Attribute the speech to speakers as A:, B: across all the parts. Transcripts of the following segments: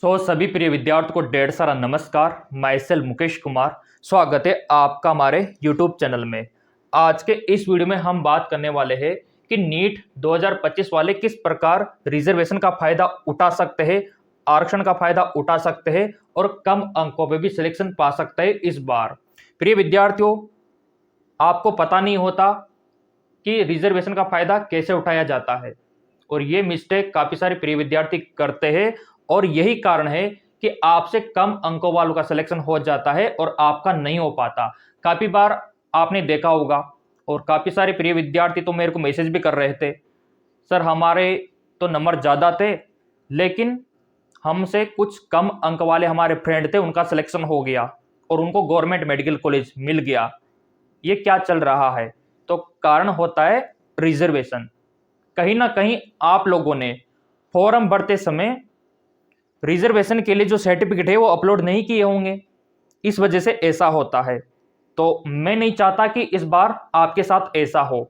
A: सभी प्रिय विद्यार्थियों को ढेर सारा नमस्कार। माई सेल्फ मुकेश कुमार, स्वागत है आपका हमारे यूट्यूब चैनल में। आज के इस वीडियो में हम बात करने वाले हैं कि नीट 2025 वाले किस प्रकार रिजर्वेशन का फायदा उठा सकते हैं, आरक्षण का फायदा उठा सकते हैं और कम अंकों पे भी सिलेक्शन पा सकते हैं इस बार। प्रिय विद्यार्थियों, आपको पता नहीं होता कि रिजर्वेशन का फायदा कैसे उठाया जाता है और ये मिस्टेक काफी सारे प्रिय विद्यार्थी करते हैं और यही कारण है कि आपसे कम अंकों वालों का सिलेक्शन हो जाता है और आपका नहीं हो पाता। काफी बार आपने देखा होगा और काफी सारे प्रिय विद्यार्थी तो मेरे को मैसेज भी कर रहे थे, सर हमारे तो नंबर ज्यादा थे लेकिन हमसे कुछ कम अंक वाले हमारे फ्रेंड थे, उनका सिलेक्शन हो गया और उनको गवर्नमेंट मेडिकल कॉलेज मिल गया। ये क्या चल रहा है? तो कारण होता है रिजर्वेशन। कहीं ना कहीं आप लोगों ने फॉर्म भरते समय रिजर्वेशन के लिए जो सर्टिफिकेट है वो अपलोड नहीं किए होंगे, इस वजह से ऐसा होता है। तो मैं नहीं चाहता कि इस बार आपके साथ ऐसा हो।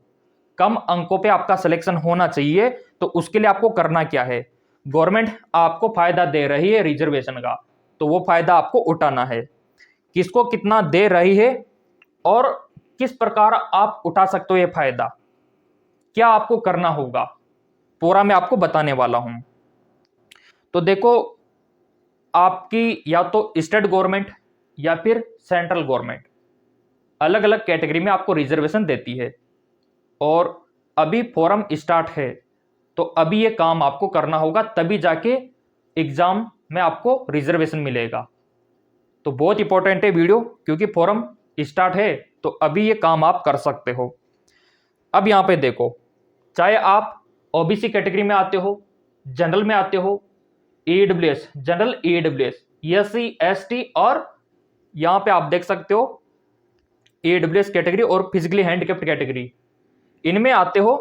A: कम अंकों पे आपका सिलेक्शन होना चाहिए, तो उसके लिए आपको करना क्या है? गवर्नमेंट आपको फायदा दे रही है रिजर्वेशन का, तो वो फायदा आपको उठाना है। किसको कितना दे रही है और किस प्रकार आप उठा सकते हो ये फायदा, क्या आपको करना होगा, पूरा मैं आपको बताने वाला हूं। तो देखो, आपकी या तो स्टेट गवर्नमेंट या फिर सेंट्रल गवर्नमेंट अलग अलग कैटेगरी में आपको रिजर्वेशन देती है और अभी फॉर्म स्टार्ट है, तो अभी ये काम आपको करना होगा, तभी जाके एग्जाम में आपको रिजर्वेशन मिलेगा। तो बहुत इंपॉर्टेंट है वीडियो, क्योंकि फॉर्म स्टार्ट है तो अभी ये काम आप कर सकते हो। अब यहां पे देखो, चाहे आप ओबीसी कैटेगरी में आते हो, जनरल में आते हो, EWS general, EWS SC ST, और यहां पे आप देख सकते हो ईडब्ल्यूएस कैटेगरी और फिजिकली हैंडिकैप्ड कैटेगरी, इनमें आते हो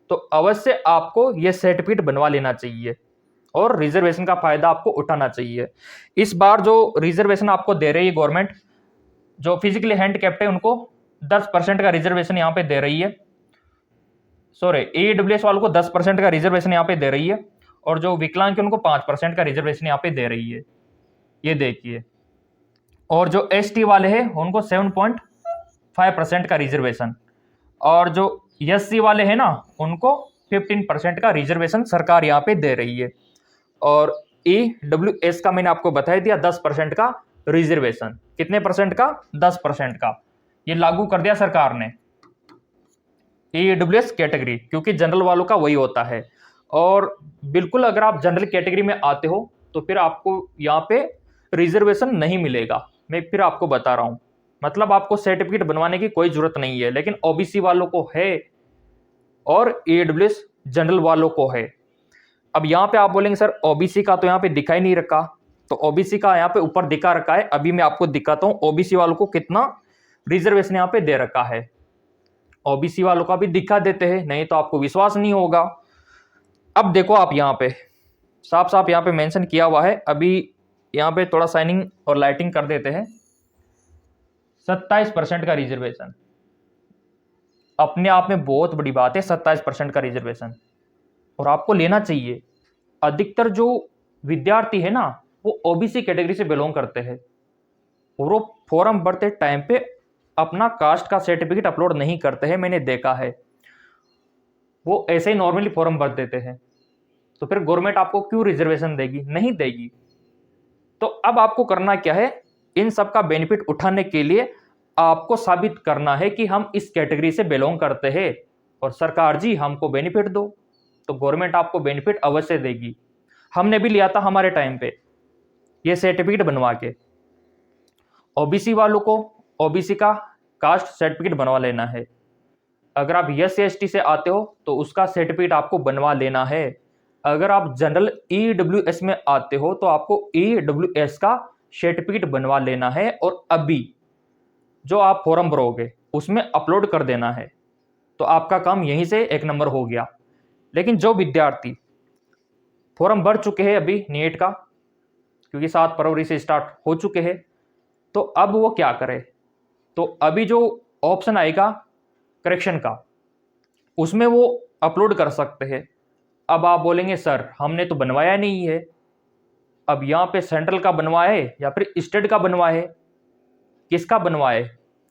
A: तो अवश्य आपको यह सर्टिफिकेट बनवा लेना चाहिए और रिजर्वेशन का फायदा आपको उठाना चाहिए। इस बार जो रिजर्वेशन आपको दे रही है गवर्नमेंट, जो फिजिकली हैंडिकैप्ड है उनको 10% का रिजर्वेशन यहां पे दे रही है। सॉरी, ईडब्ल्यूएस वालों को 10% का रिजर्वेशन यहां पे दे रही है और जो विकलांग है उनको 5% का रिजर्वेशन यहाँ पे दे रही है, ये देखिए। और जो एसटी वाले हैं उनको 7.5% का रिजर्वेशन, और जो एससी वाले हैं ना उनको 15% का रिजर्वेशन सरकार यहाँ पे दे रही है। और ईडब्ल्यूएस का मैंने आपको बता दिया 10% का रिजर्वेशन। कितने परसेंट का? 10% का। ये लागू कर दिया सरकार ने ईडब्ल्यूएस कैटेगरी, क्योंकि जनरल वालों का वही होता है। और बिल्कुल अगर आप जनरल कैटेगरी में आते हो तो फिर आपको यहाँ पे रिजर्वेशन नहीं मिलेगा। मैं फिर आपको बता रहा हूँ, मतलब आपको सर्टिफिकेट बनवाने की कोई जरूरत नहीं है, लेकिन ओबीसी वालों को है और ईडब्ल्यूएस जनरल वालों को है। अब यहाँ पे आप बोलेंगे सर ओबीसी का तो यहाँ पे दिखा ही नहीं रखा, तो ओबीसी का यहाँ पे ऊपर दिखा रखा है। अभी मैं आपको दिखाता हूँ ओबीसी वालों को कितना रिजर्वेशन यहाँ पे दे रखा है। ओबीसी वालों का भी दिखा देते हैं, नहीं तो आपको विश्वास नहीं होगा। अब देखो, आप यहाँ पे साफ साफ यहाँ पे मेंशन किया हुआ है। अभी यहाँ पे थोड़ा साइनिंग और लाइटिंग कर देते हैं। 27% का रिजर्वेशन अपने आप में बहुत बड़ी बात है। 27% का रिजर्वेशन, और आपको लेना चाहिए। अधिकतर जो विद्यार्थी है ना वो ओबीसी कैटेगरी से बिलोंग करते हैं और वो फॉर्म भरते टाइम पे अपना कास्ट का सर्टिफिकेट अपलोड नहीं करते हैं, मैंने देखा है। वो ऐसे ही नॉर्मली फॉर्म भर देते हैं, तो फिर गवर्नमेंट आपको क्यों रिजर्वेशन देगी? नहीं देगी। तो अब आपको करना क्या है? इन सब का बेनिफिट उठाने के लिए आपको साबित करना है कि हम इस कैटेगरी से बिलोंग करते हैं और सरकार जी हमको बेनिफिट दो। तो गवर्नमेंट आपको बेनिफिट अवश्य देगी। हमने भी लिया था हमारे टाइम पे ये सर्टिफिकेट बनवा के। ओबीसी वालों को ओबीसी का कास्ट सर्टिफिकेट बनवा लेना है। अगर आप एससी एसटी से आते हो तो उसका सर्टिफिकेट आपको बनवा लेना है। अगर आप जनरल ईडब्ल्यूएस में आते हो तो आपको ईडब्ल्यूएस का सर्टिफिकेट बनवा लेना है और अभी जो आप फॉर्म भरोगे उसमें अपलोड कर देना है। तो आपका काम यहीं से एक नंबर हो गया। लेकिन जो विद्यार्थी फॉर्म भर चुके हैं अभी नीट का, क्योंकि 7 फरवरी से स्टार्ट हो चुके हैं, तो अब वो क्या करे? तो अभी जो ऑप्शन आएगा करेक्शन का, उसमें वो अपलोड कर सकते हैं। अब आप बोलेंगे सर हमने तो बनवाया नहीं है, अब यहाँ पे सेंट्रल का बनवा है या फिर स्टेट का बनवा है, किसका बनवा है,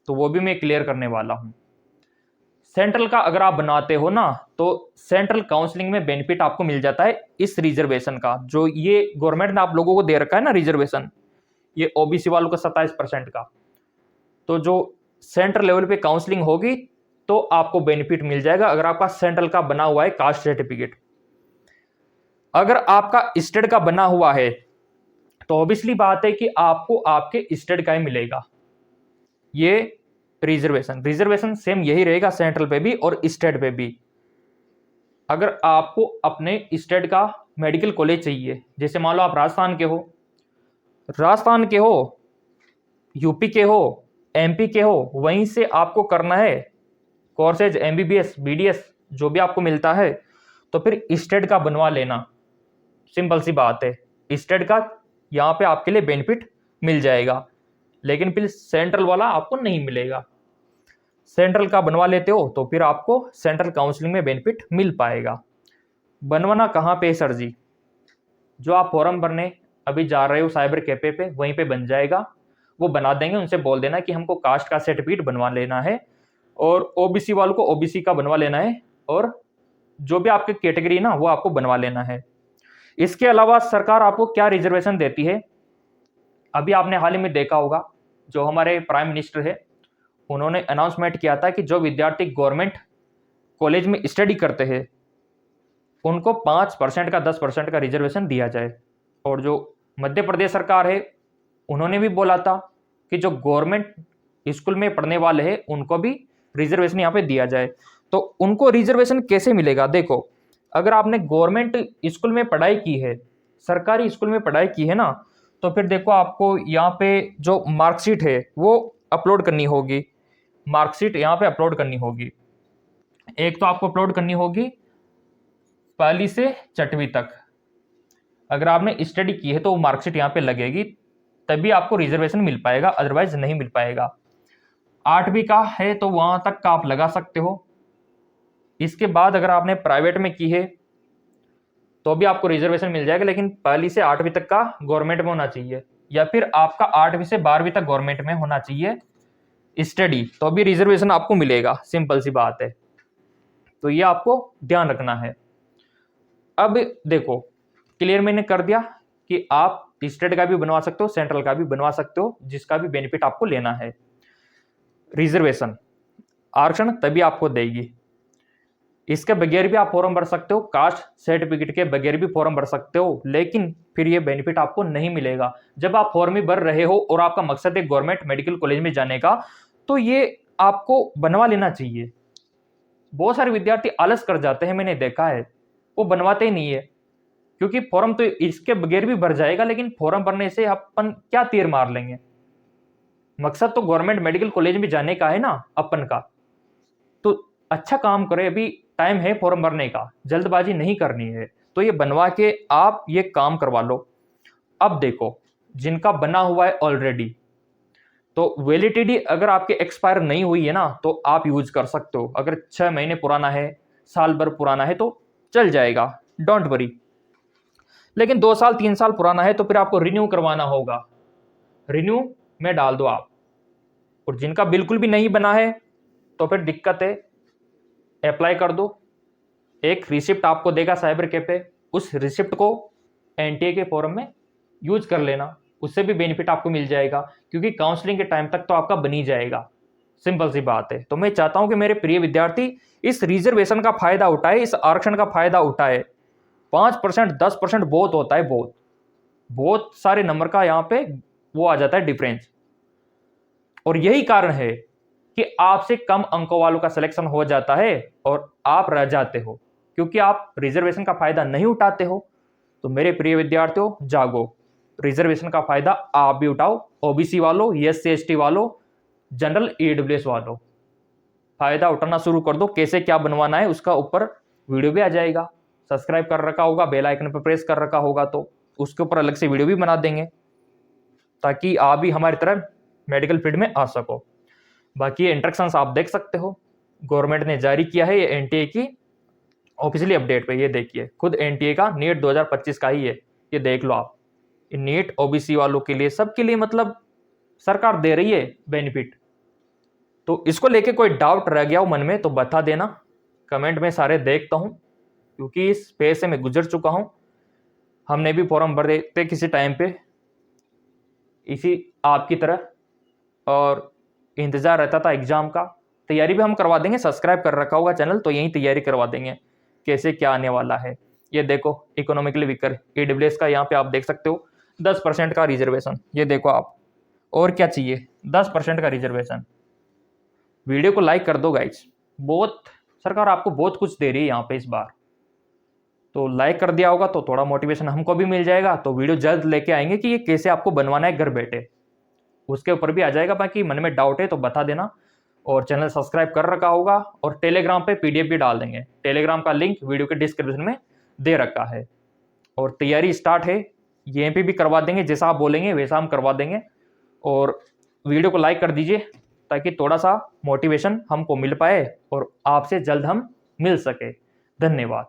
A: तो वो भी मैं क्लियर करने वाला हूँ। सेंट्रल का अगर आप बनाते हो ना, तो सेंट्रल काउंसलिंग में बेनिफिट आपको मिल जाता है इस रिजर्वेशन का, जो ये गवर्नमेंट ने आप लोगों को दे रखा है ना रिजर्वेशन, ये ओबीसी वालों का 27% का। तो जो सेंट्रल लेवल पे काउंसलिंग होगी तो आपको बेनिफिट मिल जाएगा अगर आपका सेंट्रल का बना हुआ है कास्ट सर्टिफिकेट। अगर आपका स्टेट का बना हुआ है तो ऑब्वियसली बात है कि आपको आपके स्टेट का ही मिलेगा ये रिजर्वेशन सेम यही रहेगा सेंट्रल पे भी और स्टेट पे भी। अगर आपको अपने स्टेट का मेडिकल कॉलेज चाहिए, जैसे मान लो आप राजस्थान के हो, यूपी के हो, एमपी के हो, वहीं से आपको करना है कोर्सेज एमबीबीएस बीडीएस जो भी आपको मिलता है, तो फिर स्टेट का बनवा लेना। सिंपल सी बात है, स्टेट का यहाँ पे आपके लिए बेनिफिट मिल जाएगा, लेकिन फिर सेंट्रल वाला आपको नहीं मिलेगा। सेंट्रल का बनवा लेते हो तो फिर आपको सेंट्रल काउंसलिंग में बेनिफिट मिल पाएगा। बनवाना कहाँ पे सर जी? जो आप फॉर्म भरने अभी जा रहे हो साइबर कैफे पे, वहीं पे बन जाएगा, वो बना देंगे। उनसे बोल देना कि हमको कास्ट का सर्टिफिकेट बनवा लेना है और ओबीसी वालों को ओबीसी का बनवा लेना है, और जो भी आपकी कैटेगरी ना वो आपको बनवा लेना है। इसके अलावा सरकार आपको क्या रिजर्वेशन देती है, अभी आपने हाल ही में देखा होगा, जो हमारे प्राइम मिनिस्टर है उन्होंने अनाउंसमेंट किया था कि जो विद्यार्थी गवर्नमेंट कॉलेज में स्टडी करते हैं उनको 5% का 10% का रिजर्वेशन दिया जाए। और जो मध्य प्रदेश सरकार है उन्होंने भी बोला था कि जो गवर्नमेंट स्कूल में पढ़ने वाले हैं उनको भी रिजर्वेशन यहाँ पे दिया जाए। तो उनको रिजर्वेशन कैसे मिलेगा? देखो, अगर आपने गवर्नमेंट स्कूल में पढ़ाई की है, सरकारी स्कूल में पढ़ाई की है ना, तो फिर देखो आपको यहाँ पे जो मार्कशीट है वो अपलोड करनी होगी। मार्कशीट यहाँ पे अपलोड करनी होगी। एक तो आपको अपलोड करनी होगी पहली से 6वीं तक, अगर आपने स्टडी की है तो वो मार्कशीट यहाँ पे लगेगी, तभी आपको रिजर्वेशन मिल पाएगा, अदरवाइज नहीं मिल पाएगा। 8वीं का है तो वहां तक का आप लगा सकते हो। इसके बाद अगर आपने प्राइवेट में की है तो भी आपको रिजर्वेशन मिल जाएगा, लेकिन पहली से 8वीं तक का गवर्नमेंट में होना चाहिए, या फिर आपका 8वीं से 12वीं तक गवर्नमेंट में होना चाहिए स्टडी, तो भी रिजर्वेशन आपको मिलेगा। सिंपल सी बात है, तो ये आपको ध्यान रखना है। अब देखो, क्लियर मैंने कर दिया कि आप स्टेट का भी बनवा सकते हो, सेंट्रल का भी बनवा सकते हो, जिसका भी बेनिफिट आपको लेना है। रिजर्वेशन आरक्षण तभी आपको देगी, इसके बगैर भी आप फॉर्म भर सकते हो, कास्ट सर्टिफिकेट के बगैर भी फॉर्म भर सकते हो, लेकिन फिर ये बेनिफिट आपको नहीं मिलेगा। जब आप फॉर्म ही भर रहे हो और आपका मकसद है गवर्नमेंट मेडिकल कॉलेज में जाने का, तो ये आपको बनवा लेना चाहिए। बहुत सारे विद्यार्थी आलस कर जाते हैं, मैंने देखा है, वो बनवाते ही नहीं है, क्योंकि फॉर्म तो इसके बगैर भी भर जाएगा, लेकिन फॉर्म भरने से अपन क्या तीर मार लेंगे? मकसद तो गवर्नमेंट मेडिकल कॉलेज में जाने का है ना अपन का। तो अच्छा काम करे, अभी टाइम है फॉर्म भरने का, जल्दबाजी नहीं करनी है, तो ये बनवा के आप ये काम करवा लो। अब देखो, जिनका बना हुआ है ऑलरेडी, तो वैलिडिटी अगर आपके एक्सपायर नहीं हुई है ना, तो आप यूज कर सकते हो। अगर 6 महीने पुराना है, साल भर पुराना है, तो चल जाएगा, डोंट वरी। लेकिन 2 साल 3 साल पुराना है तो फिर आपको रिन्यू करवाना होगा, रिन्यू में डाल दो आप। और जिनका बिल्कुल भी नहीं बना है तो फिर दिक्कत है, अप्लाई कर दो। एक रिसिप्ट आपको देगा साइबर कैफे, उस रिसिप्ट को एनटीए के फॉर्म में यूज कर लेना, उससे भी बेनिफिट आपको मिल जाएगा, क्योंकि काउंसलिंग के टाइम तक तो आपका बन ही जाएगा। सिंपल सी बात है। तो मैं चाहता हूं कि मेरे प्रिय विद्यार्थी इस रिजर्वेशन का फायदा उठाए, इस आरक्षण का फायदा उठाए। 5% 10% बहुत होता है, बहुत सारे नंबर का यहाँ पे वो आ जाता है डिफरेंस। और यही कारण है कि आपसे कम अंकों वालों का सिलेक्शन हो जाता है और आप रह जाते हो, क्योंकि आप रिजर्वेशन का फायदा नहीं उठाते हो। तो मेरे प्रिय विद्यार्थियों, जागो, रिजर्वेशन का फायदा आप भी उठाओ। ओबीसी वालों, एससी एसटी वालों, जनरल ईडब्ल्यूएस वालों, फायदा उठाना शुरू कर दो। कैसे क्या बनवाना है उसका ऊपर वीडियो भी आ जाएगा, सब्सक्राइब कर रखा होगा, बेल आइकन पर प्रेस कर रखा होगा तो उसके ऊपर अलग से वीडियो भी बना देंगे, ताकि आप भी हमारी तरह मेडिकल फील्ड में आ सको। बाकी इंस्ट्रक्शंस आप देख सकते हो, गवर्नमेंट ने जारी किया है ये एनटीए की ऑफिशियली अपडेट पे। ये देखिए, खुद एनटीए का नीट 2025 का ही है, ये देख लो आप। नीट ओबीसी वालों के लिए, सबके लिए मतलब सरकार दे रही है बेनिफिट। तो इसको लेके कोई डाउट रह गया हो मन में तो बता देना, कमेंट में सारे देखता हूं, क्योंकि इस पेज से मैं गुजर चुका हूं। हमने भी फॉर्म भर देते किसी टाइम पे इसी आपकी तरह, और इंतजार रहता था एग्जाम का। तैयारी भी हम करवा देंगे, सब्सक्राइब कर रखा होगा चैनल तो यही तैयारी करवा देंगे कैसे क्या आने वाला है। ये देखो इकोनॉमिकली वीकर ईडब्ल्यूएस का, यहाँ पे आप देख सकते हो 10% का रिजर्वेशन। ये देखो आप, और क्या चाहिए, 10% का रिजर्वेशन। वीडियो को लाइक कर दो गाइज, बहुत सरकार आपको बहुत कुछ दे रही है यहाँ पे इस बार। तो लाइक कर दिया होगा तो थोड़ा मोटिवेशन हमको भी मिल जाएगा। तो वीडियो जल्द लेके आएंगे कि ये कैसे आपको बनवाना है घर बैठे, उसके ऊपर भी आ जाएगा। बाकी मन में डाउट है तो बता देना, और चैनल सब्सक्राइब कर रखा होगा, और टेलीग्राम पे पीडीएफ भी डाल देंगे। टेलीग्राम का लिंक वीडियो के डिस्क्रिप्शन में दे रखा है। और तैयारी स्टार्ट है, यहीं पे भी करवा देंगे, जैसा आप बोलेंगे वैसा हम करवा देंगे। और वीडियो को लाइक कर दीजिए ताकि थोड़ा सा मोटिवेशन हमको मिल पाए और आपसे जल्द हम मिल सके। धन्यवाद।